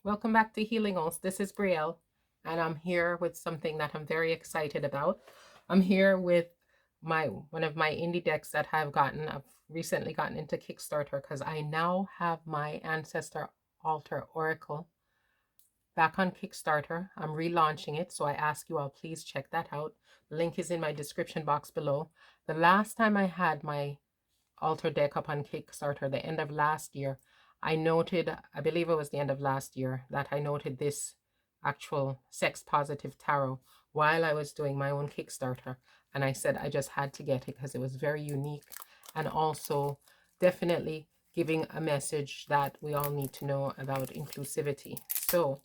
Welcome back to Healing Oaths. This is Brielle, and I'm here with something that I'm very excited about. I'm here with one of my indie decks that I've recently gotten into Kickstarter because I now have my Ancestor Altar Oracle back on Kickstarter. I'm relaunching it, so I ask you all please check that out. The link is in my description box below. The last time I had my altar deck up on Kickstarter, the end of last year, I believe it was the end of last year, that I noted this actual sex positive tarot while I was doing my own Kickstarter. And I said I just had to get it because it was very unique and also definitely giving a message that we all need to know about inclusivity. So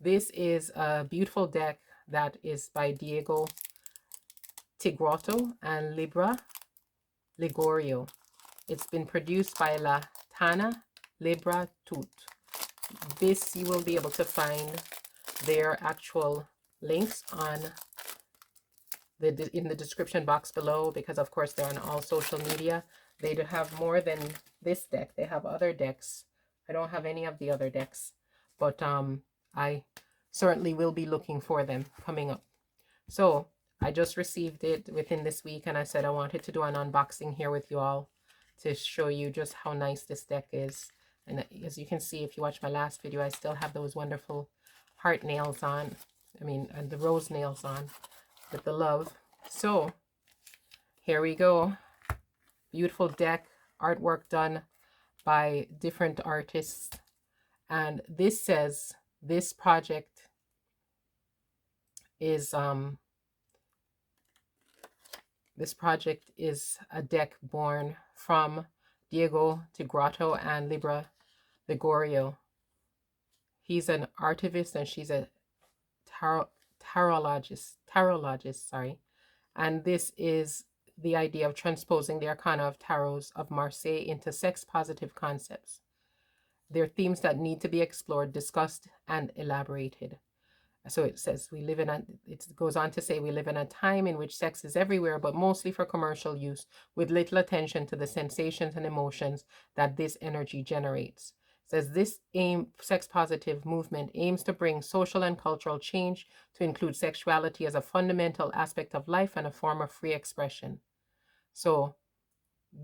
this is a beautiful deck that is by Diego Tigrotto and Libra Ligorio. It's been produced by La Tana Libra Tut. This you will be able to find their actual links on in the description box below, because of course they're on all social media. They do have more than this deck. They have other decks. I don't have any of the other decks, but I certainly will be looking for them coming up. So I just received it within this week, and I said I wanted to do an unboxing here with you all to show you just how nice this deck is. And as you can see, if you watch my last video, I still have those wonderful heart nails on. And the rose nails on with the love. So here we go. Beautiful deck, artwork done by different artists. And this says this project is a deck born from Diego Tigrotto and Libra Ligorio. He's an artivist and she's a tarologist, sorry. And this is the idea of transposing the arcana of tarots of Marseille into sex-positive concepts. They're themes that need to be explored, discussed, and elaborated. So it says it goes on to say we live in a time in which sex is everywhere, but mostly for commercial use, with little attention to the sensations and emotions that this energy generates. It says this sex positive movement aims to bring social and cultural change to include sexuality as a fundamental aspect of life and a form of free expression. So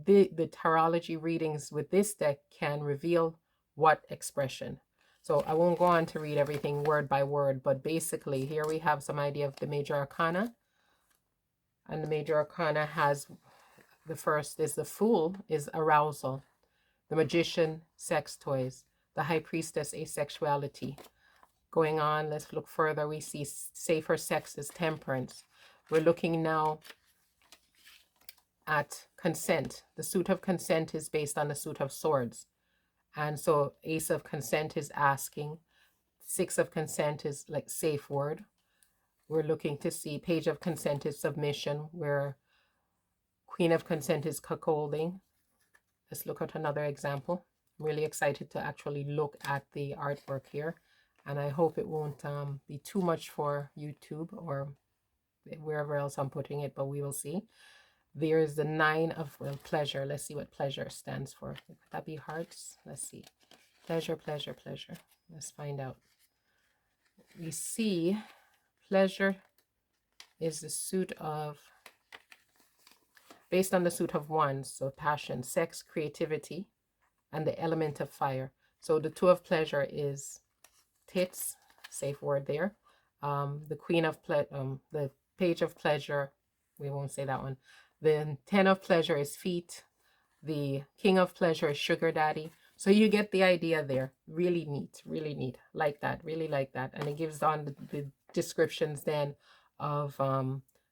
the tarology readings with this deck can reveal what expression. So I won't go on to read everything word by word, but basically here we have some idea of the major arcana. And the major arcana has, the first is the Fool, is arousal. The Magician, sex toys. The High Priestess, asexuality. Going on, let's look further. We see safer sex is temperance. We're looking now at consent. The suit of consent is based on the suit of swords. And so Ace of Consent is asking. Six of Consent is like safe word. We're looking to see Page of Consent is submission, where Queen of Consent is cuckolding. Let's look at another example. I'm really excited to actually look at the artwork here. And I hope it won't be too much for YouTube or wherever else I'm putting it, but we will see. There is the Nine of Pleasure. Let's see what pleasure stands for. Could that be hearts? Let's see. Pleasure, pleasure, pleasure. Let's find out. We see pleasure is the suit of, based on the suit of wands, so passion, sex, creativity, and the element of fire. So the Two of Pleasure is tits, safe word there. The Queen of the Page of Pleasure, we won't say that one. The Ten of Pleasure is feet. The King of Pleasure is sugar daddy. So you get the idea there. Really neat, really neat. Like that, really like that. And it gives on the descriptions then of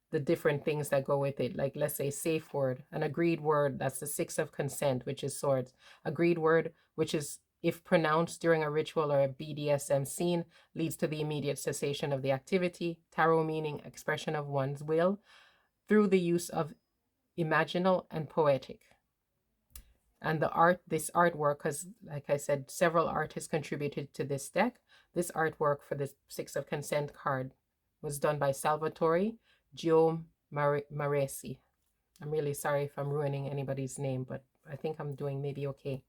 the different things that go with it. Like, let's say safe word, an agreed word. That's the Six of Consent, which is swords. Agreed word, which is if pronounced during a ritual or a BDSM scene, leads to the immediate cessation of the activity. Tarot meaning expression of one's will through the use of imaginal and poetic. And this artwork, because like I said, several artists contributed to this deck. This artwork for the Six of Consent card was done by Salvatore Maresi. I'm really sorry if I'm ruining anybody's name, but I think I'm doing maybe okay.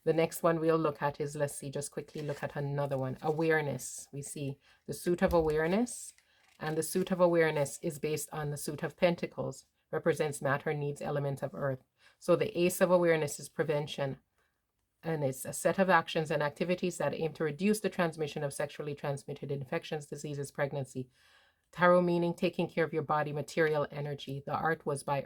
The next one we'll look at is, let's see, just quickly look at another one. Awareness. We see the suit of awareness, and the suit of awareness is based on the suit of pentacles, represents matter, needs, element of earth. So the ace of awareness is prevention, and it's a set of actions and activities that aim to reduce the transmission of sexually transmitted infections, diseases, pregnancy. Tarot meaning taking care of your body, material energy. The art was by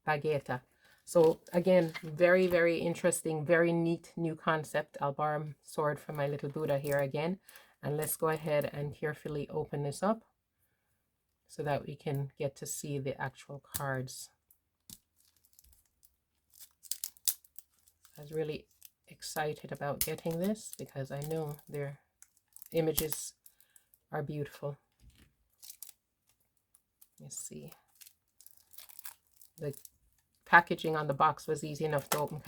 Bageta. So again, very, very interesting, very neat new concept. I'll borrow a sword from my little Buddha here again. And let's go ahead and carefully open this up so that we can get to see the actual cards. I was really excited about getting this because I know their images are beautiful. Let's see. The packaging on the box was easy enough to open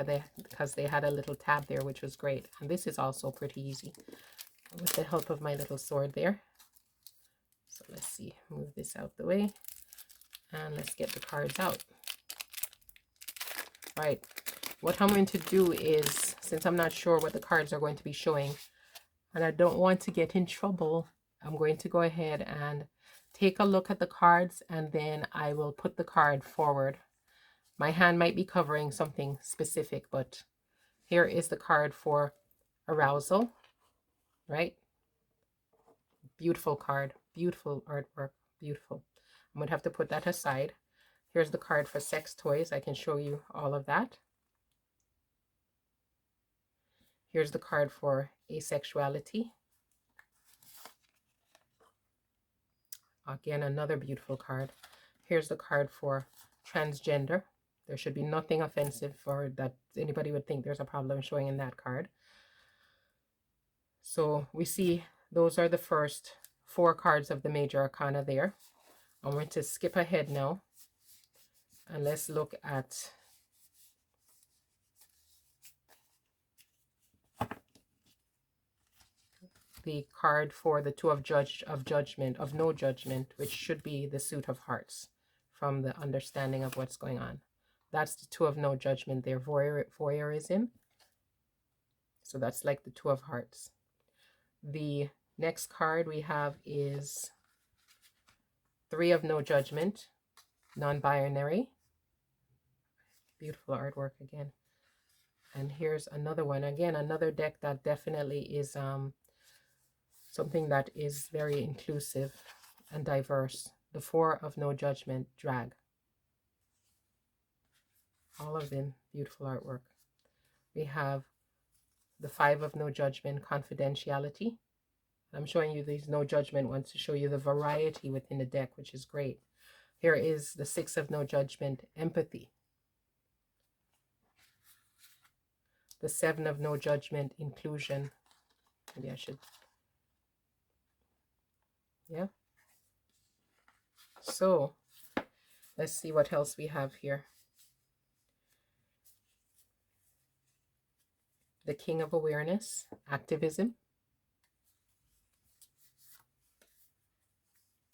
because they had a little tab there, which was great. And this is also pretty easy with the help of my little sword there. So let's see, move this out the way and let's get the cards out. Right, what I'm going to do is, since I'm not sure what the cards are going to be showing and I don't want to get in trouble, I'm going to go ahead and take a look at the cards and then I will put the card forward. My hand might be covering something specific, but here is the card for arousal, right? Beautiful card, beautiful artwork, beautiful. I'm going to have to put that aside. Here's the card for sex toys. I can show you all of that. Here's the card for asexuality. Again, another beautiful card. Here's the card for transgender. There should be nothing offensive or that anybody would think there's a problem showing in that card. So we see those are the first 4 cards of the major arcana there. I'm going to skip ahead now and let's look at the card for the Two of Judgment, of No Judgment, which should be the suit of hearts from the understanding of what's going on. That's the Two of No Judgment there, voyeurism. So that's like the Two of Hearts. The next card we have is Three of No Judgment, non-binary. Beautiful artwork again. And here's another one. Again, another deck that definitely is something that is very inclusive and diverse. The Four of No Judgment, drag. All of them, beautiful artwork. We have the Five of No Judgment, confidentiality. I'm showing you these No Judgment ones to show you the variety within the deck, which is great. Here is the Six of No Judgment, empathy. The Seven of No Judgment, inclusion. Maybe I should, yeah. So let's see what else we have here. The King of Awareness, activism.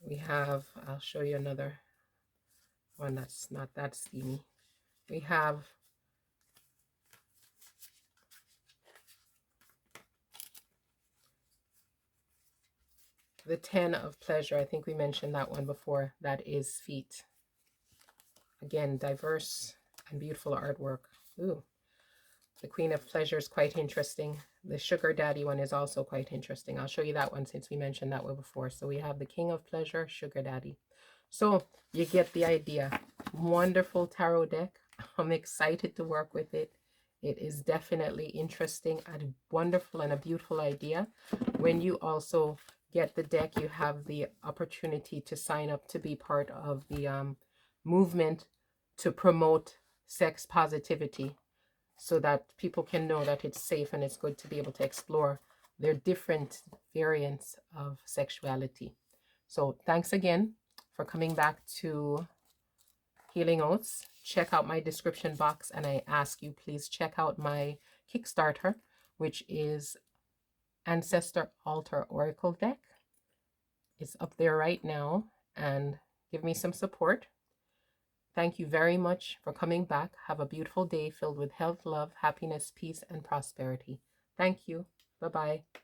We have, I'll show you another one that's not that steamy. We have the Ten of Pleasure. I think we mentioned that one before. That is feet. Again, diverse and beautiful artwork. Ooh. The Queen of Pleasure is quite interesting. The Sugar Daddy one is also quite interesting. I'll show you that one since we mentioned that one before. So we have the King of Pleasure, Sugar Daddy. So you get the idea. Wonderful tarot deck. I'm excited to work with it. It is definitely interesting and wonderful and a beautiful idea. When you also get the deck, you have the opportunity to sign up to be part of the movement to promote sex positivity, so that people can know that it's safe and it's good to be able to explore their different variants of sexuality. So thanks again for coming back to Healing Oats. Check out my description box, and I ask you please check out my Kickstarter, which is Ancestor Altar Oracle deck. It's up there right now, and give me some support. Thank you very much for coming back. Have a beautiful day filled with health, love, happiness, peace, and prosperity. Thank you. Bye bye.